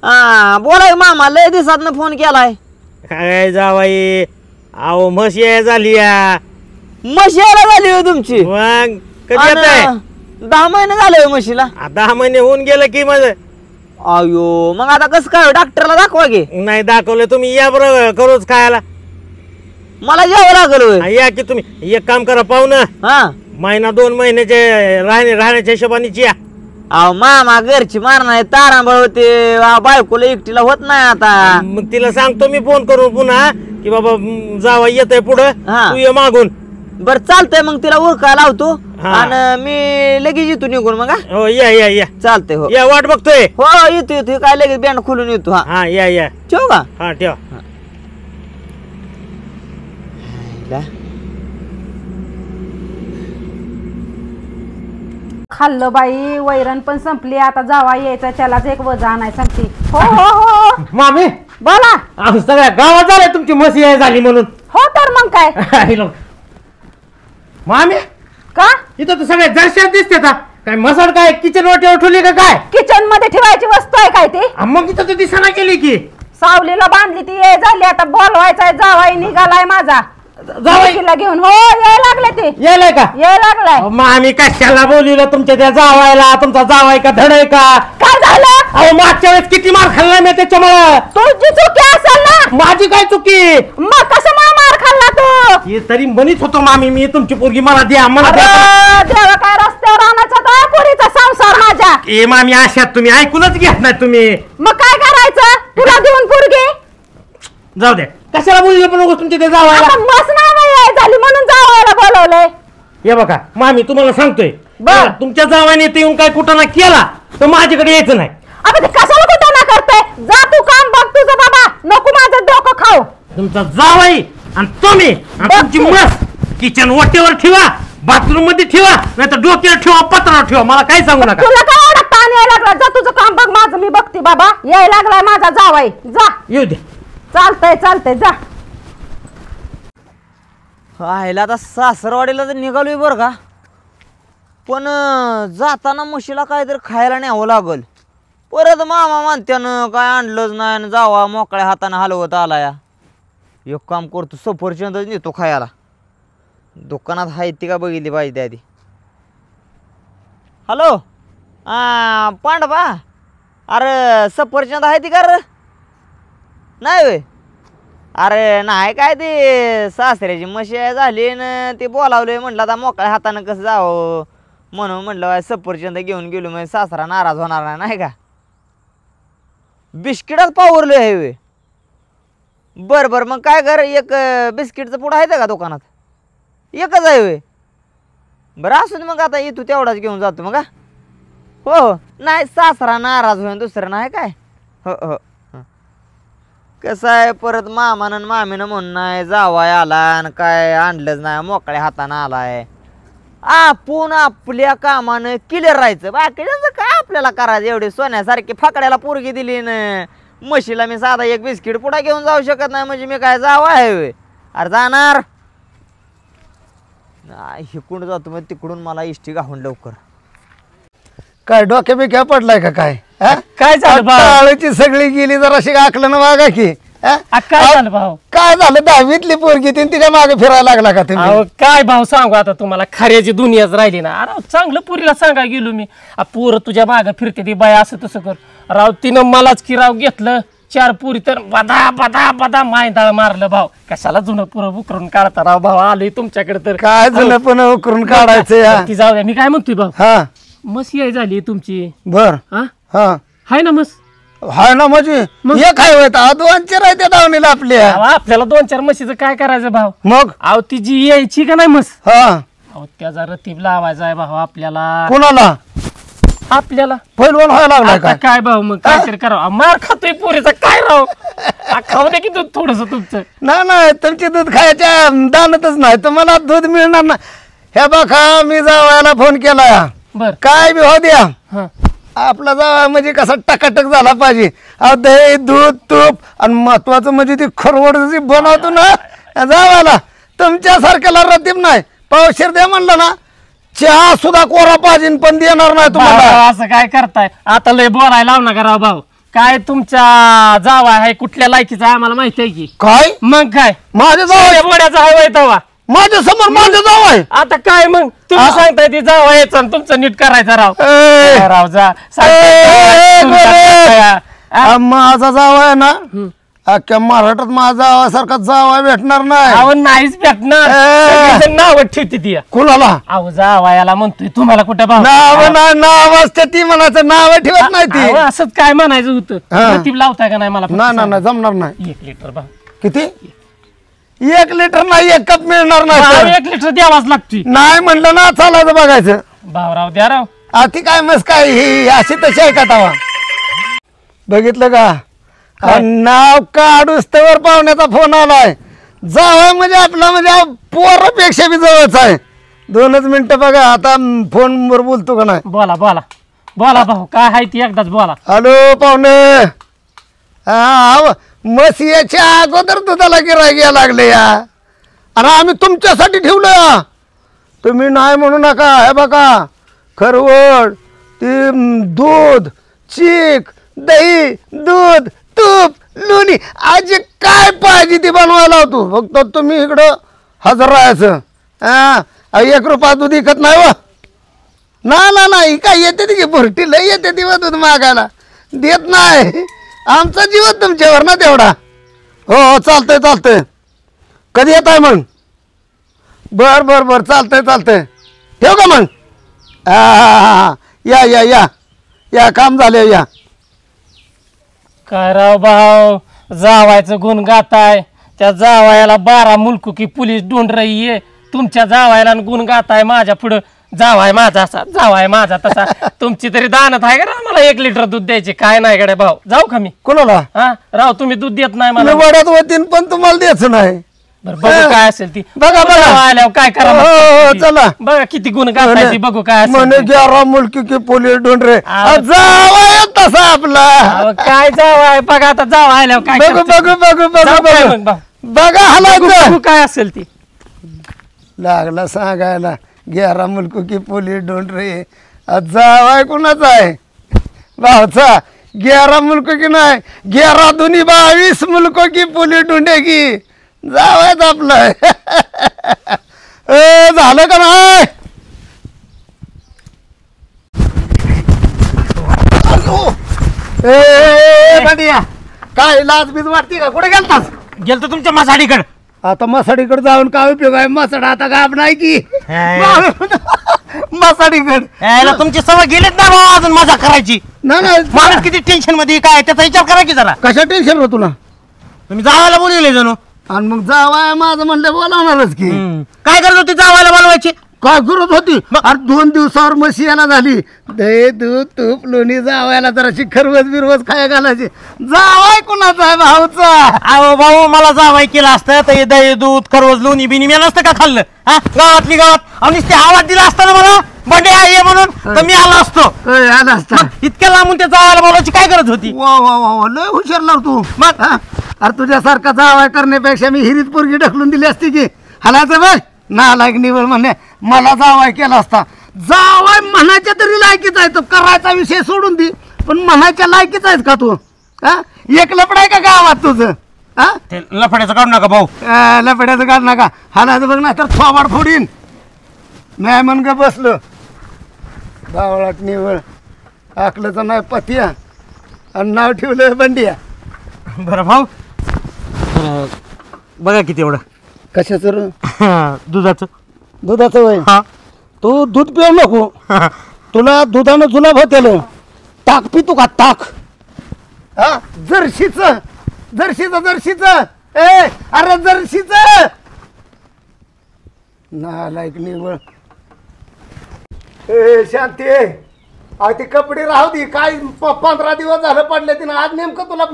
हा बोलाय मामा, लय दिवसातनं फोन केलाय. काय जावाई, अहो म्हशी याय झाली या. म्हशी यायला झाली हो तुमची? मग कधी येताय? 10 महिने झाले म्हशीला. 10 महिने होऊन गेलं की माझं. अयो मग आता कसं काय डॉक्टरला दाखवा गे. नाही दाखवलं तुम्ही या बरं करूच खायला. मला यावं लागल होय. या की तुम्ही एक काम करा पाहुणं. हा महिना 2 महिन्याचे राहण्याच्या हिशोबाने या. अहो मामा घरची मारणार तारांबळ होते, बायकोला एकटीला होत नाही आता. मग तिला सांगतो मी फोन करून पुन्हा की बाबा जावा येत आहे पुढं, तू ये मागून. बर चालतंय, मग तिला उरका लावतो आणि मी लगेच येतो निघून. मग हो या या या चालतंय. हो या वाट बघतोय. हो येतो येतो, काय लगेच बँड खोलून येतो. हा या या ठेवू का? हा ठेवा. खाल्लं बाई, वैरण पण संपली, आता जावा यायचा त्यालाच एक वजा आणाय सांगते. हो हो हो मामी बोला. सगळ्या गावात झालंय तुमची म्हशी याय झाली म्हणून. हो तर मग काय मामी, का इथं तर सगळ्या जरशात दिसते काय मसाड काय किचन वाटेवर ठेवली का काय? किचन मध्ये ठेवायची वस्तू आहे काय ती? मग इथं तर दिसाना केली की. सावलीला बांधली ती ये झाली, आता बोलवायचाय जावाई निघालाय माझा. जावाईला घेऊन. हो याय लागले ते. यायलाय का? याय लागलाय. मग आम्ही कशाला बोलवलं तुमच्या त्या जावायला? तुमचा जावाय का धड आहे का? काय झालं? अहो मागच्या वेळेस किती मार खाल्ला मी त्याच्यामुळे. तुझी चुकी असेल ना. माझी काय चुकी? मग कसं मार खाल्ला तू? हे तरी म्हणत होतो मामी मी, तुमची पोरगी मला द्या मला द्या. देवा काय रस्त्यावर आणायचा तर पुरीचा संसार माझ्या. ए मामी अशात तुम्ही ऐकूनच घेत नाही तुम्ही. मग काय करायचं? तुला देऊन पोरगी? जाऊ द्या, कशाला बोलले पण तुमच्या ते जावायला? मस्त नाही झाली म्हणून जावायला बोलवलंय. हे बघा मामी तुम्हाला सांगतोय, तुमच्या जावाने येऊन काय कुठं केला तर माझ्याकडे यायचं नाही. अबे कशाला कुठं ना करताय? जा तू काम बघ तुझं बाबा, नको माझं डोकं खाऊ. तुमचा जावाई आणि तुम्ही तुमची मस किचन वाटेवर ठेवा, बाथरूम मध्ये ठेवा, नाही तर डोक्यावर ठेवा, पत्रावर ठेवा, मला काय सांगू नका. तुला काय एवढा ताण यायला लागला? जा तुझं काम बघ, माझं मी बघते बाबा. यायला लागलाय माझा जावाई. जा येऊ दे. चालतंय चालतंय जा. आयला आता सासरवाडीला तर निघालोय बरं का, पण जाताना म्हशीला काहीतरी खायला न्यावं लागल. परत मामा म्हणत्यानं काय आणलंच नाही, जावा मोकळ्या हाताने हलवत आला या. एक काम करतो, सफरचंदच नेतो खायला. दुकानात आहे ती का बघितली पाहिजे आधी. हॅलो पांडवा, अरे सफरचंद आहे ती का रे? नाही वे, अरे नाही काय ते सासऱ्याची म्हशी झाली न ते बोलावले, म्हटलं आता मोकळ्या हातानं कसं जावं म्हणून म्हटलं सफरचंद घेऊन गेलो, म्हणजे सासरा नाराज होणार नाही का. बिस्किटच पावरलो आहे वे. बरं बरं मग काय कर, एक बिस्किटचं पुढं आहे का दुकानात? एकच आहे वे. बरं असून मग आता येतो तेवढाच घेऊन जातो मग. हो हो नाही, सासरा नाराज होईन दुसरं नाही काय. हो हो कसं आहे, परत मामानं मामीनं म्हणून नाही जावाय आला आणि काय आणलंच नाही, मोकळ्या हातानं आलाय. आपण आपल्या कामानं क्लिअर राहायचं, बाकीचं काय आपल्याला करायचं. एवढी सोन्यासारखी फाकड्याला पोरगी दिली न म्हशीला मी साधा एक बिस्किट पुढा घेऊन जाऊ शकत नाही म्हणजे मी काय जावा आहे? अरे जाणार हिकडून जातो मग तिकडून मला इष्टी घालून लवकर. काय डोक्या बिक्या पडलाय का काय? काय झालं टाळीची सगळी गेली, जराशी आकलं ना वागा की. काय झालं भाऊ? काय झालं? 10वीतली पोरगी ती तिच्या मागे फिरायला लागला का तुम्ही? काय भाऊ सांगू आता तुम्हाला, खऱ्याची दुनियाच राहिली ना. अरे चांगलं पुरीला सांगा गेलो मी, पोरं तुझ्या मागे फिरते ती बाय असं तसं कर. राव तिनं मलाच की राव घेतलं 4 पुरी तर बदा बदा बदा मायदाळ मारलं. भाऊ कशाला जुनं पुरं उकरून काढता राव. भाऊ आलोय तुमच्याकडे तर काय जुनं पण उकरून काढायचं. ती जाऊ द्या, मी काय म्हणतोय भाऊ, हा मस याय झाली तुमची. बर हा हा हाय ना मस? हाय ना, म्हणजे हे काय होत 2-4 आहे त्या दावणीला आपल्या. आपल्याला 2-4 म्हशीचं काय करायचं भाऊ? मग अहो ती जी यायची का नाही मस, हा अहो त्याचा रतीब लावायचा आहे भाऊ आपल्याला. कोणाला? आपल्याला. पैलवान व्हायला लागलाय आता काय भाऊ मग काहीतरी करावं. मार खातोय पोरीचा काय राव. खाऊ दे की दूध थोडस तुमचं. नाही तुमची दूध खायच्या दानतच नाही, तुम्हाला दूध मिळणार ना. हे बघा मी जावायला फोन केला, बर काय बी हो द्या, हा आपला जावा म्हणजे कसा टकाटक झाला पाहिजे. दही दूध तूप आणि महत्वाचं म्हणजे ती खरवड जी बनवतो ना जावायला, तुमच्यासारख्याला रतीब नाही. पावशेर द्या म्हणलं ना, चहा सुद्धा कोरा पाहिजे पण देणार नाही तुम्हाला. असं काय करताय आता? लय बोलायला लावू नका राव भाऊ. काय तुमच्या जावा आहे कुठल्या लायकीचा आहे आम्हाला माहिती आहे की. काय मग काय माझ्या जाव बोड्याचा हाय तवा. माझ्या समोर माझ्या जाव आहे. आता काय मग तुम्ही सांगताय ते जावा यायचं आणि तुमचं नीट करायचं राव. ए, काय राव जा ए, सांगताय माझा जाव आहे ना अख्ख्या महाराष्ट्रात माझा जावासारखा जावा भेटणार नाही. अहो नाहीच भेटणार. ए. सगळेजण नावं ठेवते ती. कुणाला अहो जावायाला म्हणतोय तुम्हाला कुठं भाव. नाव नाव असते ती म्हणायचं नाव ठेवत नाही ती. अहो, असंच काय म्हणायचं होतं. हा. रतीब लावताय का नाही मला फक्त नाही सांगा. नाही जमणार नाही. 1 लिटर भाव. किती 1 लिटर नाही 1 कप मिळणार भाव नाही. 1 लिटर द्यावाच लागतोय. नाही म्हणलं ना चालायचं बघायचं. भावराव द्या राव. ती काय मस्त काय ही अशी तशी आहे का तवा बघितलं का नाव काढूस तर पाहुण्याचा फोन आलाय. जावं म्हणजे आपला म्हणजे पोरापेक्षा बी जवळच आहे. 2च मिनिटं बघा आता फोनवर बोलतो का नाही. बोला बोला बोला भाऊ काय आहे ती एकदाच बोला. हॅलो पाहुणे हा मस याच्या अगोदर दुधाला गिराय घ्यायला लागले या आणि आम्ही तुमच्यासाठी ठेवलं. तुम्ही नाही म्हणू नका. हे बघा खरवड ती दूध चीक दही दूध तूप लोणी आज काय पाहिजे ती बनवायला होतो. फक्त तुम्ही इकडं हजर राहायचं. 1 रुपया दूध विकत नाही व ना नाही काय येते ती भरटी लय येते ती दूध मागायला देत नाही. आमचा जीवन तुमच्यावर ना तेवढा. हो चालतंय चालतंय. कधी येत आहे मग. बर बर बर चालतंय ठेव का मग. हा या या या या काम झाले या. काय राव भाऊ जावायचं गुण गाताय. त्या जावायला 12 मुलकुकी पोलीस ढूंढ रही आहे. तुमच्या जावायला गुण गाताय माझ्या पुढं. जावाय माझा असा जावाय माझा तसा. तुमची तरी दानत आहे का राव मला 1 लिटर दूध द्यायचे. काय नाही गड्या भाऊ जाऊ का मी. कोणाला हा राव तुम्ही दूध देत नाही मला. वड्यात होतीन पण तुम्हाला द्यायचं नाही. बरं बघू काय असेल ती. बघा, बघा. जावा आल्यावर काय करा मग. हो, चला. बघा किती गुण गाताय ती बघू काय असेल म्हणे ती. 11 मुलकी की पोलीस ढूंढ रे अहो. जावा तसा आपला. अहो, काय जावाय बघा आता जावा आल्यावर काय बघू करते. बघू बघू बघू जाऊ काय बघू मग भाऊ. बघा बघू, हलायचं बघू काय असेल ती. लागला सांगायला 11 मुलको की पोलीस ढूंढ रे जावाय कुणाचा आहे भावचा. 11 मुलको की नाही 11 दुनी 22 मुलको की पोलीस ढूंढेगी. जावायच आपलं. झालं का नाही. काय लाज बीज वाटते का. कुठे गेलतास. गेलतो तुमच्या मासाडीकडे. आता मसाडीकडे जाऊन काय उपयोग आहे. मसाड आता गाब नाही की मसाडीकडे. यायला तुमची सवय गेलीच ना भाऊ अजून मजा करायची. नाही माणूस किती टेन्शन मध्ये काय त्याचा विचार करा की जरा. कशा टेन्शन हो तुला. तुम्ही जावायला बोलवले जणू. आणि मग जावाय माझं म्हणलं बोलावणारच की. काय करत होते जावायला बोलवायचे. काय करत होती. अरे 2 दिवसावर म्हशी यायला झाली. दही दूध तूप लोणी जावायला जराशी खरवस बिरवस खाया घालायची. जावाय कुणाचा आहे भाऊचा. अहो भाऊ मला जावाय केलं असतं तर हे दही दूध खरवस लोणी बिनी मी नसतं का खाल्लं. हा गावातली गावात अहो नुसते आवाज दिला असता ना मला बंडे आहे म्हणून तर मी आलो असतो. आला असता. इतक्या लांबून त्या जावायला बोलायची काय गरज होती. वा वा वा वा लय हुशार लाव तू. मग अरे तुझ्यासारखा जावाय करण्यापेक्षा मी हिरीत पोरगी ढकलून दिली असती की. हलायचं बघ नालायक निवड म्हणणे मला जावाय केला असता. जावाय म्हणायच्या तरी लायकीच आहे. तो करायचा विषय सोडून दे पण म्हणायच्या लायकीच आहेस का तू. हा एक लपड आहे का गावात तुझं. हा ते लफड्याचं काढू नका भाऊ. लपड्याचं काढ नका. हालायचं बघ ना तर थोबाड फोडीन. नाही म्हण ग बसलो बावळात निवळ आकलंच नाही पतिया आणि नाव ठेवलं बंडिया. बरं भाऊ बघा किती एवढं. कशाचं दुधाचं. दुधाचं वय. हा तू दूध पिऊ नको. तुला दुधानं जुलाब होतेल. ताक पितो का ताक. हा जर्शीचं जर्शीचं अरे जर्शीचं नालायक निवळ. शांती ती कपडे राहू दे. काय 15 दिवस झालं पडले तिने. आज नेमकं तुला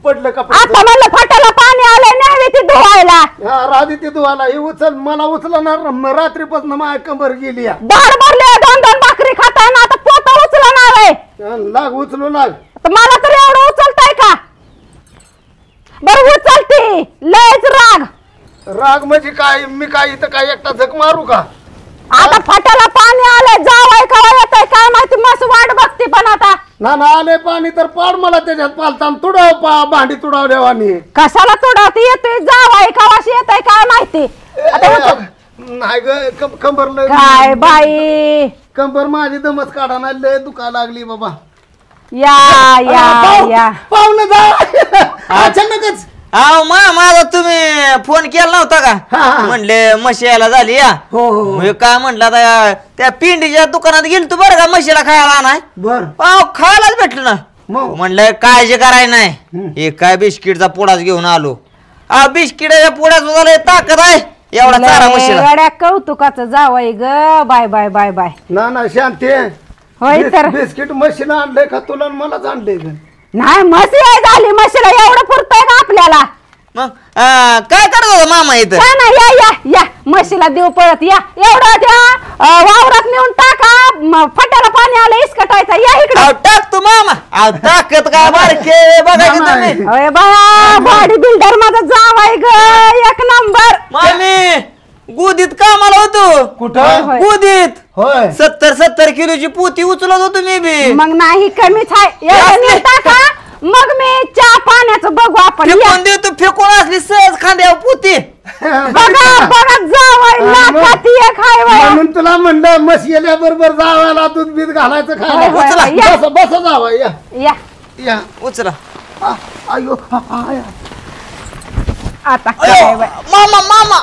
पडलं कपडे. आता म्हणलं फाट्याला पाणी आलंय न्यावी ती धुवायला. हा राधी ती धुवायला ही उचल मला उचलणार रात्रीपासून माझ्या कंबर गेली. दार भरले 2-2 भाकरी खाताना आता पोत उचलणार आहे. लाग उचलू लाग. तर मला तर एवढं उचलताय का. बरं उचलती लयच राग. राग म्हणजे काय. मी काय इथं काय एकटा झक मारू का. आता फाट्याला पाणी आलंय जावाय कवा येतंय काय माहिती. मस्त वाट बघते पण आता ना आले पाणी तर पाड मला त्याच्यात पालतान तुडव भांडी तुडव देवानी. कशाला तुडवती येतोय जावाय कवाशी येतोय काय माहिती. आता नाही ग कंबर लय काय बाई कंबर माझी दमच काढा नाही लय दुखा लागली बाबा. या या या पाहुणं जा अचानकच. अहो माझा तुम्ही फोन केला नव्हता का म्हणले म्हशी यायला झाली या. हो काय म्हटलं आता त्या पिंडीच्या दुकानात गेलो तू बरं का म्हशीला खायला नाही. बर अहो खायलाच भेटलं ना. मग म्हणलं काळजी करायची नाही हे काय बिस्किटचा पुडाच घेऊन आलो. बिस्किटाच्या पुड्यात झालं ताकद आहे एवढा चारा म्हशीला. गड्या कौतुकाचं जावाय ग बाय बाय बाय बाय. ना शांती होय तर बिस्किट मशीन आणलंय का तुला मलाच आणलंय ग. नाही म्हशी आहे झाली म्हशीला एवढं पुरतंय का आपल्याला. मग काय करत होता मामा इथं. छान आहे, या या या म्हशीला देऊ पळत या. एवढं त्या वावरात नेऊन टाका फट्याला पाणी आलं इसकटायचं या इकडे. अहो, टाक तू मामा. अहो, ताकद काय बारके बघायची तुम्ही. अरे बा बॉडी बिल्डर माझा जावाय ग एक नंबर. मामी गुदीत कामाला होतो. कुठं होय. गुदीत होय 70 किलोची पोती उचलत होतो मी बी. मग नाही कमीच आहे एवढं नीट टाका. मग मी चहा पाण्याचं बघू आपण या. फेकून देतो फेकून असली सहज खांद्यावर पोती. बघा बघा जावाय नाकात एक हाय बाया. म्हणून तुला म्हणलं म्हशी गेल्याबरोबर जावायला दूध बीत घालायचं होय, होय, होय. खायला. या. बस जावा या या या उचला. अयो आता काय बाय. मामा मामा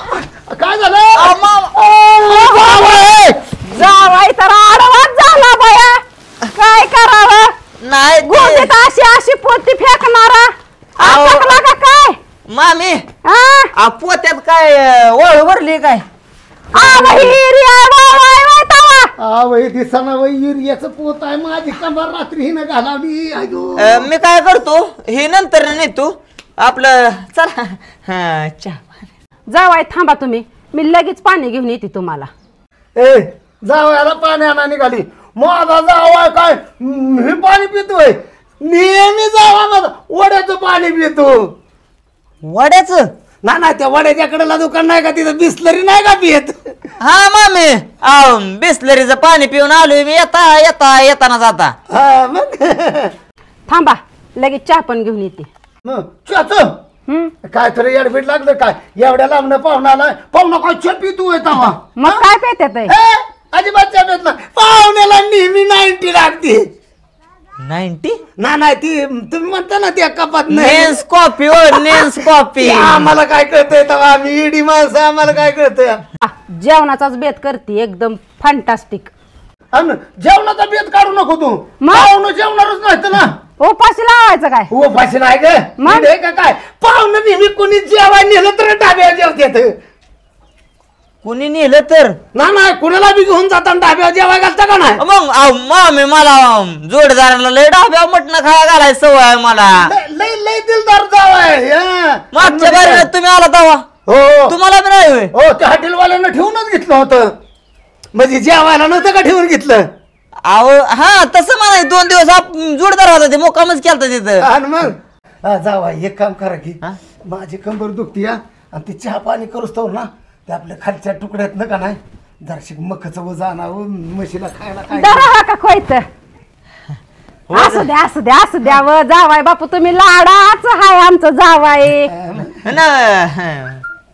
काय झालं जावाय तर आडवाच झाला बाया. काय करावं नाही गोदीत ते- अशी अशी पोती फेकणारा अहो. अटकला का काय. मामी हा? पोत्यात काय वळ भरली काय. आवा हिरी आहे बाबाय बाय तवा. वही दिसाना वही युरियाचं पोत आहे माझी कंबर रात्री हिनं घालावली. अयो मी काय करतो हे नंतर नेतो आपलं चला. चहा जावाय थांबा तुम्ही मी लगेच पाणी घेऊन येते तुम्हाला. ए जावयाला पाणी आणा निघाली. माझा जावाय काय हे पाणी पितोय नेहमी जावा माझा वड्याचं पाणी पितो. वड्याचं. ना त्या वड्याच्या कडेला दुकान नाही का तिथं बिस्लरी नाही का पियत. हा मामी बिस्लरीचं पाणी पिऊन आलोय मी येताना जाता. हा, मग थांबा लगेच चहा पण घेऊन येते. मग च्याचं? काय तरी एडमिट लागलं काय एवढ्या लांबणं पाहुणाला पाहुणा काय चहा पितोय तवा. मग काय पेतात आहे? हे, अजिबात चहा पित नाही. पाहुण्याला नेहमी 90 लागते. 90 नाही ती तुम्ही म्हणता ना त्या कपात नेन्स कॉफी हो नेन्स कॉफी. आम्हाला काय कळतंय तेव्हा आम्ही इडी माणसं आम्हाला काय कळतंय. जेवणाचाच बेत करते एकदम फॅन्टास्टिक. अन जेवणाचा बेत काढू नको तू. मग? पाहुणं जेवणारच नाही ना. उपाशी लावायचं काय. उपाशी नाही ग मग? इडे का काय पाहुणं नेहमी कोणी जेवाय नेलं तर डाब्यावर जेवतात. कुणी नेलं तर नाही कुणाला बी घेऊन जाताना डाब्यावर जेवाय घालता का नाही. मग मामी मला जोडदाराला लय डाब्या मटण खाया घालाय सवय आहे मला. लय लय दिलदार जावाय. हा. मागच्या बारीला तुम्ही आला तेव्हा हो तुम्हाला बी नाही होय. हो त्या हॉटेलवाल्यानं ठेवूनच घेतलं होतं. म्हणजे जेवायला नव्हतं का ठेवून घेतलं. अहो हा तसं म्हणाय 2 दिवस जोडदार होता ते मोकामच केलता तिथं. आणि मग जावाय एक काम करा की हा? माझी कंबर दुखती आणि ती चहा पाणी करूच तो ना ते आपल्या खालच्या तुकड्यात न का नाही जरशी मखचं वजा आणावं म्हशीला खायला काय. दरा का खोयत असू द्या असू द्या असू द्या व जावाय बापू तुम्ही लाडाच हाय आमचं जावाय. ना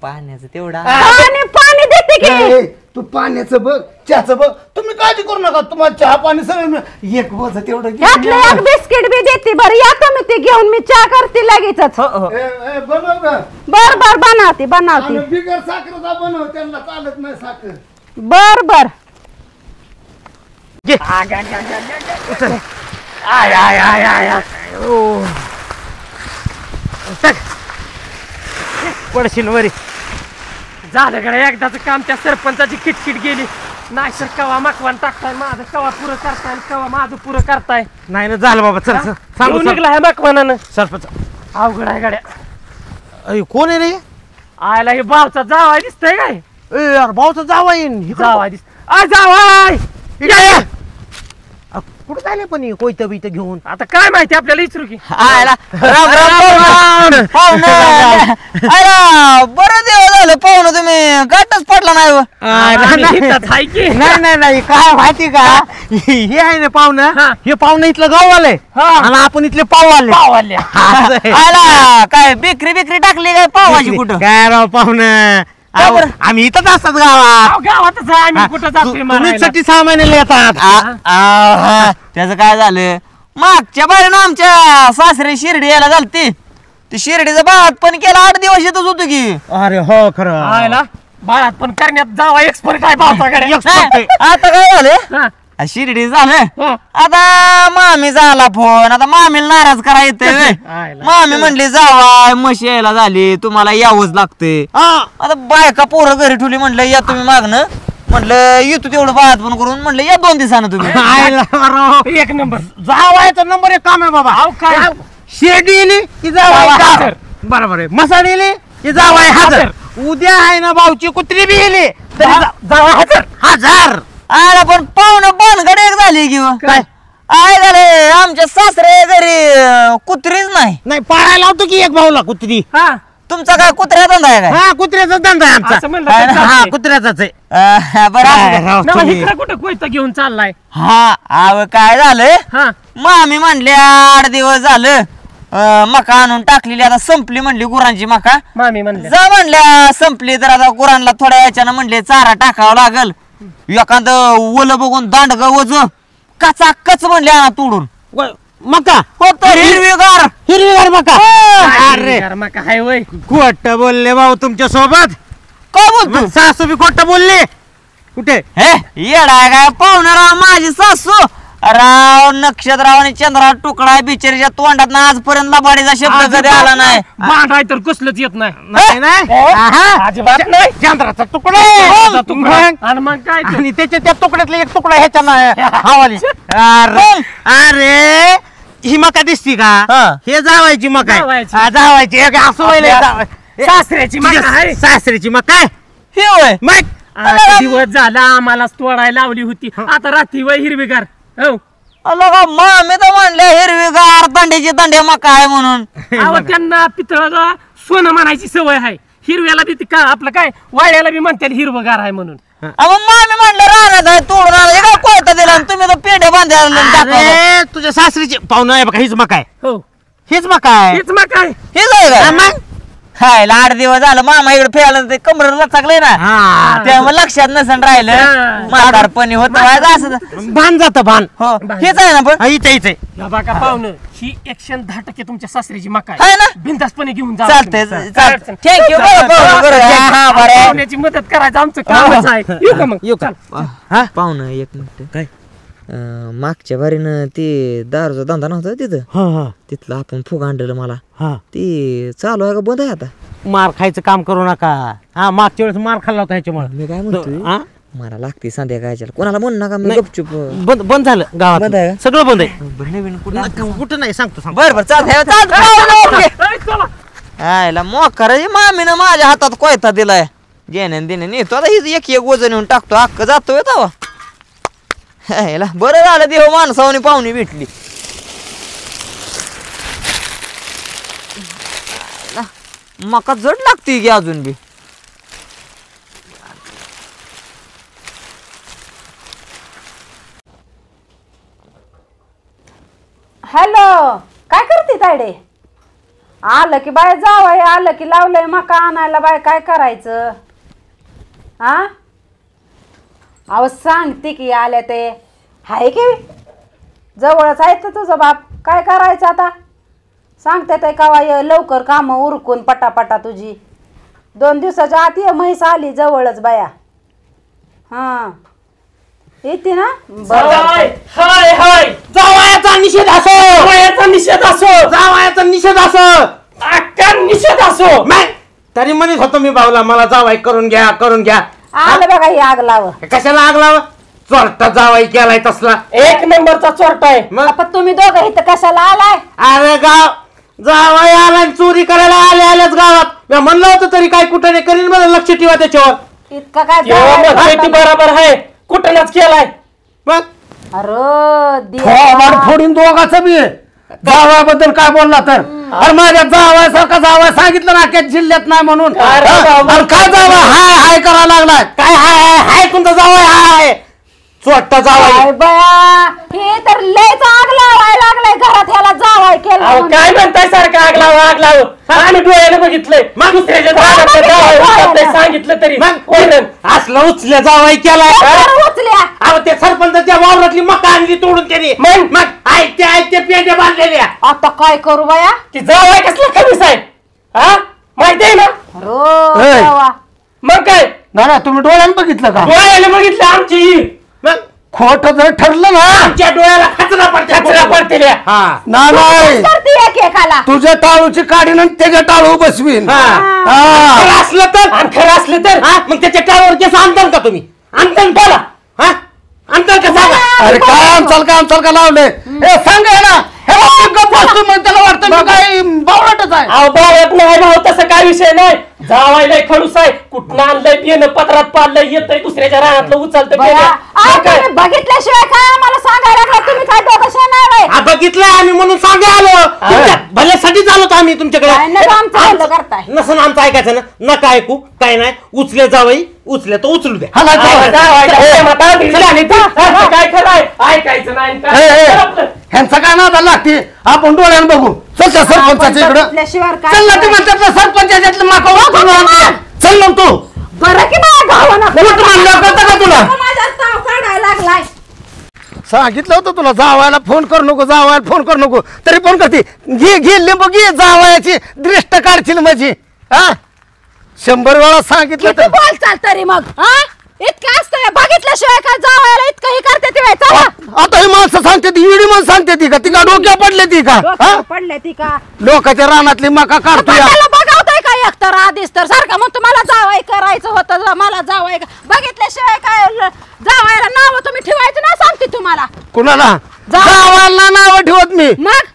पाण्याचं तेवढा. पाणी पाणी देते की. ए, तू पाण्याचं बघ चहाचं बघ तुम्ही काळजी करू नका तुम्हाला चहा पाणी सगळं एक वज तेवढं घेऊन यातलं या. एक बिस्किट बी देते बरं या तुम्ही ते घेऊन मी चहा करते लगेचच. हो हो बनव ग. बर बर बनवते आणि बनवते. बिगर साखरेचा बनव त्यांना चालत नाही साखर. बर बर आय आय आय आय आय. ओ. टक. पडशील वरी झालं कडे एकदाच काम. त्या सरपंचाची किटकिट गेली नाही सर कवा मकवान टाकताय माझं कवा पुरं करताय कवा माझं पुरं करताय. नाही ना झालं बाबा चल चल. सांगू सांगू निघला ह्या मकवानानं. सरपंच अवघड आहे गाड्या. अय, कोण आहे रे. आयला हे भावचा जावाय दिसतंय काय. यार भाऊचा जावा येईन जावाय दिसत. आ जावाय इकडे ये. कुठं झाले पण कोयतं बीत घेऊन आता काय माहिती आपल्याला विचारू की आयला राम राम पाहुणं अरे बरं दिवस झालं पाहुणं तुम्ही गाठच पडला नाही हो. हाय की नाही काय माहिती का हे आहे ना पाहुणं हे पाहुणं इथलं गाव आलंय आणि आपण इथले पाव आले आयला काय बिक्री टाकली काय पावाची कुठं काय राव पाहुणं आम्ही इथंच असतात गावात गावातच आहे आम्ही कुठं जातोय मारायला. साठी 6 महिन्याला येतात त्याचं काय झालं मागच्या बारीनं आमच्या सासरे शिर्डी यायला झालती ती शिर्डीचं बाळात पण केला 8 दिवस येतच होतो की अरे हो खरं आयला बाळात पण करण्यात जावा एक्सपर्ट आहे भावताकडे आता काय झालं हा. शिर्डी झालं हा. आता मामी झाला फोन आता मामीला नाराज करा येते आयला. मामी म्हणली जावा म्हशी यायला झाली तुम्हाला यावंच लागते आता बायका पोरं घरी ठेवली म्हणलं या तुम्ही मागणं म्हणलं येतो तेवढं बाळात पण करून म्हणलं या 2 दिवसानं तुम्ही एक नंबर जावायचा नंबर 1 काम आहे बाबा अहो काय शेडी येली की जावाय हजर बरोबर आहे मसाड येली की जावाय हजर उद्या आहे ना भाऊची कुत्री बी येली तरी जावाय हजर आला पण पाहुणं बाणगड एक झाली किंवा काय? काय झालं आमच्या सासरे घरी कुत्रीच नाही पाळायला लावतो की एक भाऊला कुत्री हा तुमचा काय कुत्र्या धंदा आहे काय हा कुत्र्याचा धंदा आहे आमचा असं म्हणलं तर हा चालतंय. कुत्र्याचाच आहे बरं असू द्या. राव नवा तुम्ही. इकडं कुठं कोयता घेऊन चाललाय हा अव काय झालं हा मामी म्हणले 8 दिवस झालं मका आणून टाकलेली आता संपली म्हणली गुरांची मका मामी म्हणले जा म्हणल्या संपली तर आता गुरांना थोड्या याच्यानं म्हणले चारा टाकावा लागल एखादं ओलं बघून दांडग वज कचा कच म्हणले आणा तोडून मका होत हिरवीगार हिरवीगार मका अरे यार मका हाय वय खोट बोलले भाऊ तुमच्या सोबत काय बोलतो सासू बी खोट बोलले कुठे हे येडा काय पाहुणा माझी सासू राव नक्षत्रराव आणि चंद्राव तुकडा बिचारीच्या तोंडात आजपर्यंत लबाडीचा शब्द कधी आला नाही बांधाय तर कसलंच येत नाही नाही नाही आहा. अजिबात नाही चंद्राचा तुकडा चंद्राचा तुकडा. मग. आणि मग काय ते? आणि त्याच्या त्या तुकड्यातला एक तुकडा ह्याच्या हवाली अरे अरे ही मका दिसती का हा. हे जावायची मका आहे. जावायची. हा, जावायची हे काय असं व्हायलंय, जावाय- सासऱ्याची मका आहे. सासऱ्याची मका आहे. हे होय मग आता दिवस झाला आम्हाला तोडायला लावली होती आता रात्री वय हिरवीगार हो अला मामी तर म्हणले हिरवीगार दंड्याची दंड्या मका आहे म्हणून अहो त्यांना पितळाला सोनं म्हणायची सवय आहे हिरव्याला बी का आपलं काय वाड्याला बी म्हणतात हिरवगार आहे म्हणून अहो मामी म्हणलं राहण्यात आहे तोडून आलं हे काय कोयता दिला आणि तुम्ही तर पेढे बांधायला दाखवलं. अरे तुझ्या सासरीची पाहुणं आहे बघा हीच मका आहे हो हीच मका आहे हेच मग काय हेच आहे हा, का मग? हाय 8 दिवस झालं मामा इकडे फिरायला ते कमरेला चाकलंय ना हा. त्यामुळे लक्षात नसन राहिलं हा. म्हातारपणी होत असं भान जात भान हो हेच आहे ना पण हा, इथे इथे या बाका पाहुणं ही 110% तुमच्या सासऱ्याची मका आहे आहे ना बिनधास्तपणे घेऊन जा चालतंय तुम्ही. चालतंय थँक्यू बरं पाहुण्याची मदत करायचं आमचं कामच आहे येऊ का मग येऊ का? चल. पाहुणं एक मिनिट काय? मागच्या बारीनं ते दारूचा धंदा नव्हता तिथं हा हा तिथलं आपण फुग आणलेलं मला हा ते चालू आहे का बंद आहे आता मार खायचं काम करू नका हा मागच्या वेळेस मार खाल्ला होता ह्याच्यामुळे मी काय म्हणतोय हा? मला लागते संध्याकाळच्या कोणाला म्हणू नका मी नाही. गपचूप बंद बंद झालं गावात बंद आहे का? सगळं बंद आहे नवीन कुठं कुठं नाही सांगतो सांगतो बर बर चालतंय ए, चला. आयला मोकार मामीनं माझ्या हातात कोयता दिलाय जेने दिने नेतो आता हीच एक एक वजन येऊन टाकतो अख्ख जातोय तवा याला बरं झालं देव माणसावनी पाहुणी भेटली मका जड लागते की अजून बी हॅलो काय करते तायडे आलं की बाय जावं आलं की लावलंय मका आणायला बाय काय करायचं हा अहो सांगते की आल्या ते हाय की जवळच आहे तर तुझं बाप काय करायचं आता सांगते ते कवा ये लवकर कामं उरकून पटापटा तुझी 2 दिवसाच्या आत ये म्हैस आली जवळच बाया हां येते ना हाय हाय हाय जावयाचा निषेध असो वयाचा निषेध असो जावयाचा निषेध असो अक्का निषेध असो नाही तरी म्हणत होतो मी भाऊला मला जावाई करून घ्या करून घ्या आलं बघा ही आग लाव कशाला लागला चोरटा जावाई केलाय तसला एक नंबरचा चोरटा आहे मग पण तुम्ही दोघं इथं कशाला आलाय अरे गाव जावाई आला आणि चोरी करायला आल्याच गावात मी म्हणलं होतं तरी काय कुठं नाही करीन मला लक्ष ठेवा त्याच्यावर इतका काय तेव्हा जावई म्हणतोय ती भांडण- बरोबर आहे कुठलाच केलाय मग अरे थोबाड फोडीन दोघाचं बी जावयाबद्दल काय बोलला तर अरे माझ्या जावयासारखा जावया सांगितलं ना अख्या जिल्ह्यात नाही म्हणून काय रे बाबा? अरे काय जावया हाय हाय करायला लागलाय काय हाय तुमचा जावय हाय चोट्टा जावय काय बया हे तर लयच आग लावायला लागलाय घरात ह्याला जावाय केलं अहो म्हणून. काय म्हणताय सारखं आग लाव आणि डोळ्याने बघितलंय मग दुसऱ्याच्या काय दारातलं बघितलं जावई डोळ्यानं? उचलतंय, सांगितलं तरी मग वैरण. असलं उचल्या जावय केलाय बरं उचल्या अहो ते सरपंचाच्या वावरातली मका आणली तोडून त्यांनी मग आयते पेंड्या बांधलेल्या आता काय करू बया ती जावई कसला खबीस आहे हा माहिती आहे ना रो ए. देवा. मग काय ना तुम्ही डोळ्यानं बघितलं का डोळ्याने बघितलं आमची ही. मग खोट जर ठरलं ना आमच्या डोळ्याला खचरा कचरा पडतेल्या हा नाही करते एकेकाला तुझ्या टाळूची काढीन आणि त्याच्या टाळू बसवीन हा. हा. खरं असलं तर आणि खरं असलं तर हा? मग त्याच्या टावर केस आणताल का तुम्ही आणताल बोला हा आणताल का सांगा अरे काय आमचाल का लावले हे सांगा ना हे बाबा गप्प बसतो मग त्याला वाटतं मी काय बावळटच आहे अहो बावळत नाही भाऊ तसं काय विषय नाही जावायलाय खडूस आहे कुठनं आणलंय बियाणं पत्रात पाडलंय येतंय दुसऱ्याच्या रानातलं उचलतं बया बियाणं. अहो, मग काय? तुम्ही बघितल्याशिवाय काय आम्हाला सांगायला लागला तुम्ही काय डोकं नाही बाई हा बघितलं आम्ही म्हणून सांगा आलो तुमच्या भल्यासाठीच आलोत आम्ही काय नका आमचं तुमच्याकडे भलं करताय. नसन आमचं ऐकायचं ना नका ऐकू काय नाही उचले जावई उचले तर उचलू द्या हाला अहो, जावायला ए, प्रेमात भिजली आणि ती. असं काय खरं आहे ऐकायचं नाही आणि काय ए, ए, आपलं. ह्यांचा काय नादा लागते आपण डोळ्यानं बघू चल त्या सरपंचाच्या इकडं बघितल्याशिवाय काय चल ना ते म्हणतात सरपंचाच्यातलं माका वाचून आणते. चल मग तू बरं की माझ्या गावानं तुला तर म्हणलं कळतं का तुला माझ्या ताव काढायला लागलाय सांगितलं होतं तुला जावायला फोन करू नको जावायला फोन करू नको तरी फोन करते घे लिंबू घे जावायची दृष्ट काढशील माझी हा 100 वेळा सांगितलं किती तर बोल चाल तरी मग हा इतकं असतं बघितल्याशिवाय काय जावायला इतकं हे करते ती बाई चला आता ही माणसं सांगते ती इडी माणसं सांगते ती का ती का डोक्या पडले ती का हा? डोक्यावर पडले ती का लोकांच्या रानातली मका काढतो या त्याला बघावताय का एकतर आधीच तर सारखं मग तुम्हाला जावाई करायचं होतं मला जावाई बघितल्याशिवाय काय जावायला नाव तुम्ही ठेवायचं ना सांगते तुम्हाला कुणाला जावई. जावायला नाव ठेवत मी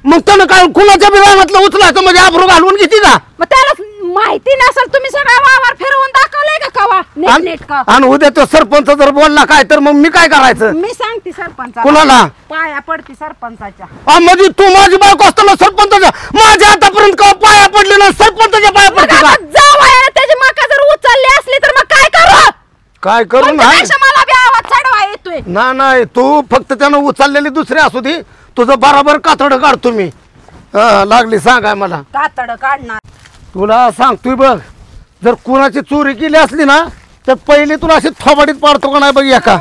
मग त्यानं काय कुणाच्या बी रानातलं उचलायचं म्हणजे आबरू घालवून घेते का मग त्याला माहिती नसेल तुम्ही सगळा वावर फिरवून दाखवलंय का कवा नीट का आणि उद्या तो सरपंच जर बोलला काय तर मग मी काय करायचं मी सांगते सरपंच कुणाला पाया पडते सरपंचाच्या म्हणजे तू माझी बायको असताना सरपंचाच्या माझ्या आतापर्यंत का पाया पडले ना सरपंचाच्या पाया मग पडते का आता जावयाला त्याची मका जर उचलली असली तर मग काय करू काय करू नाही तुमच्यापेक्षा मला बी आवाज चढवा येतोय नाही तू फक्त त्यानं उचललेली दुसरी असू दे तुझं बराबर कातड काढतो मी लागली सांगाय मला कातड काढणार तुला सांगतोय बघ जर कुणाची चोरी केली असली ना तर पहिली तुला अशी थोबाडीत पाडतो का नाही बघ एका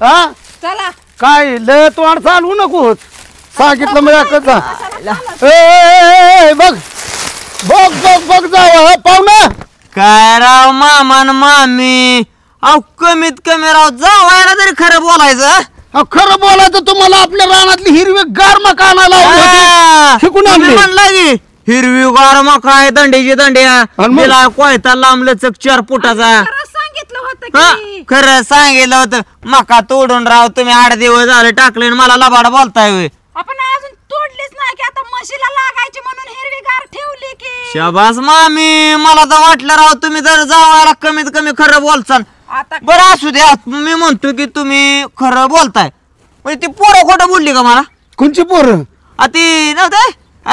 हा चला काय लय तोंड चालवू नको सांगितलं मी ए बघ बघ बघ बघ जाव पाहुणा काय राव मामान मामी अहो कमीत कमी राव जावायला तरी खरं बोलायचं खरं बोलायचं तुम्हाला आपल्या रानातली हिरवी गार मका आणायला लावली होती. हा. शिकून तुम्ही आणली म्हणला की हिरवीगार मका आहे दंड्याची दंड्या आणि मग? तिला कोयता लांबलं चक 4 फुटाचा खरंच सांगितलं होतं हा, की खरं सांगितलं होतं मका तोडून राव तुम्ही 8 दिवस झाले टाकले आणि मला लबाड बोलताय होय. आपण अजून तोडलीच नाही की आता म्हशीला लागायची म्हणून हिरवीगार ठेवली की शाबास मामी मला तर वाटलं राव तुम्ही जर जावायला कमीत कमी खरं बोलचाल आता बरं असू द्या मी म्हणतो की तुम्ही खरं बोलताय म्हणजे ती पोरं खोटं बोलली का मला कोणची पोर ती नव्हते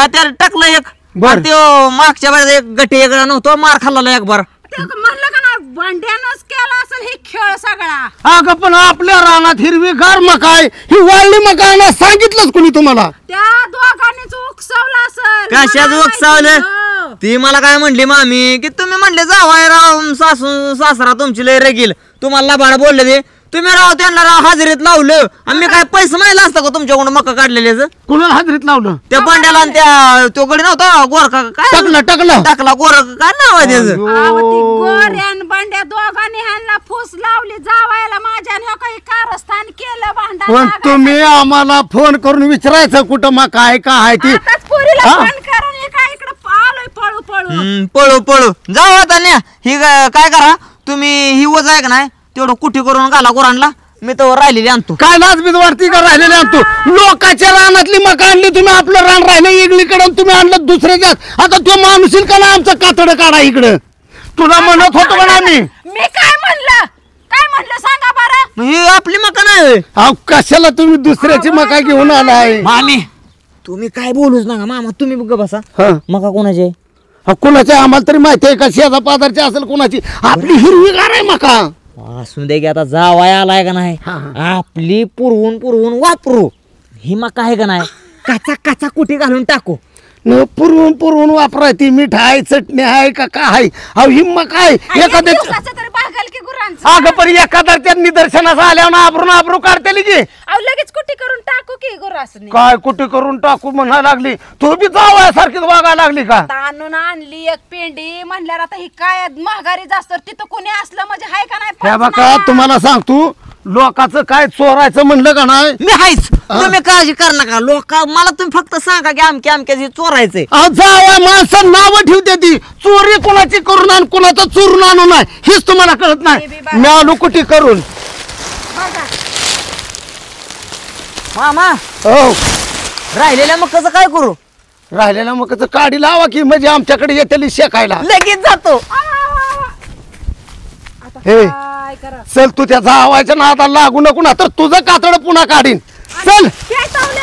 त्याला टाकलं एक बर. आणि त्यो मागच्या वेळेस एक गठी वेगळा नव्हतो मार खाल्ला एक बार ते म्हणलं का ना भांड्यानच केला असेल हे खेळ सगळा अगं पण आपल्या रानात हिरवी गार मका आहे ही वाळली मका आणा सांगितलंच कोणी तुम्हाला त्या दोघांनीच उकसवलं असेल कशाच मला उकसावलं माहिती, हो. ती मला काय म्हणली मामी की तुम्ही म्हणले जावाय राव सासू सासरा तुमची लय रेगील तुम्हाला लबाड बोलले ते तुम्ही राव त्यांना राव हाजरीत लावलं आणि मी काय पैसे माहिला असता का तुमच्याकडून मका काढलेले कुणाला हाजरीत लावलं त्या पांड्याला आणि त्या तो गडी नव्हता गोरखा काय टाकलं टाकला गोर काय नाव आहे त्याचं अहो, ती गोऱ्यान भांड्या दोघांनी ह्यांना फूस लावली जावायला माझ्या आणि हो काही कारस्थान केलं भांडण पण तुम्ही आम्हाला फोन करून विचारायचं कुठं मका आहे का आहे ती आताच पोरीला हा? फोन करून हे काय इकडे आलोय पळू पळू पळू पळू जाऊ आता न्या ही काय करा तुम्ही ही वज आहे का नाही तेवढं कुठे करून घाला गुरांना मी तर राहिलेली आणतो काय लाजबीज वाटती का राहिलेले आणतो लोकांच्या रानातली मका आणली तुम्ही आपलं रान राहिलं इकडे तुम्ही आणलं दुसऱ्याच्या आता तो माणूस येईल का ना आमचं कातड काढा इकडं तुला म्हणत होतो का ना मी मी काय म्हणलं सांगा बरं मग ही आपली मका नाही होय. अहो कशाला तुम्ही दुसऱ्याची मका घेऊन आलाय? मामी तुम्ही काय बोलूच नका मामा, तुम्ही बघ बसा. हा. मका कोणाची आहे? कुणाची आम्हाला तरी माहिती आहे का? शेजा पाजारची असेल कुणाची? आपली हिरवीगार आहे मका. असू दे की आता जावाय आलाय का नाही, आपली पुरवून वापरू. ही मका आहे का नाही, काचा कुठे घालून टाकू. न पुरवून वापरायची. मीठ आहे, चटणी आहे का काय? अहो ही मका आहे एखाद्या. तरी भागल की गुरांचं. अगं पण एखाद्या त्या निदर्शनास आल्यावर आबरू काढतेली की अहो लगेच कुठे करून टाकू की गुरासनी. काय कुठे करून टाकू म्हणायला लागली. तू बी जावयासारखीच वागायला लागली का? आणून आणली एक पेंडी म्हणल्यावर आता ही काय महागारी जास्त तिथं कोणी असलं म्हणजे हाय का नाही त्या पचना. बघा तुम्हाला सांगतो, लोकांचं काय चोरायचं म्हणलं का नाही, मी हायच, तुम्ही काळजी कर नका. लोक मला तुम्ही फक्त सांगा की अमक्या चोरायचंय. जावया माणसं नावं ठेवते ती. चोरी कुणाची करून आण, कुणाचं चोरून आणू नाही हेच तुम्हाला कळत नाही. मी आलो कुठे करून. बघा. मामा हो राहिलेल्या मकाचं काय करू? राहिलेला मग काढी लावा की म्हणजे आमच्याकडे येते शेकायला. लगेच जातो. हे काय करा चल, तू त्या जावायच्या नादाला लागू नको ना तर तुझं कातड पुन्हा काढीन. चल पेटवले